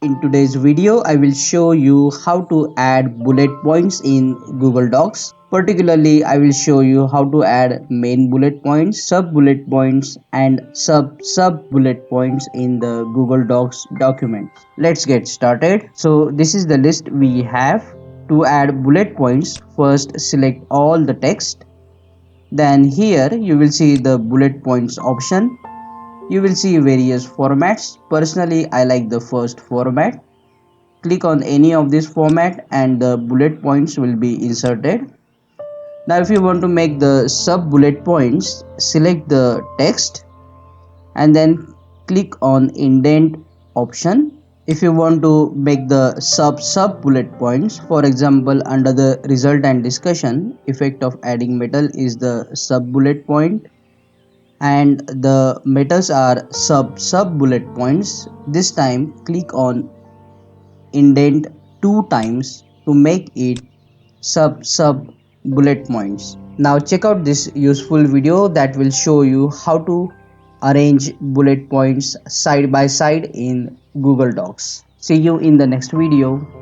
In today's video, I will show you how to add bullet points in Google Docs. Particularly, I will show you how to add main bullet points, sub bullet points and sub bullet points in the Google Docs document. Let's get started. So this is the list we have. To add bullet points, first select all the text. Then here you will see the bullet points option. You will see various formats. Personally, I like the first format. Click on any of this format and the bullet points will be inserted. Now if you want to make the sub bullet points, select the text and then click on indent option. If you want to make the sub bullet points, for example under the result and discussion, effect of adding metal is the sub bullet point and the metals are sub bullet points. This time click on indent two times to make it sub bullet points. Now check out this useful video that will show you how to arrange bullet points side by side in Google Docs. See you in the next video.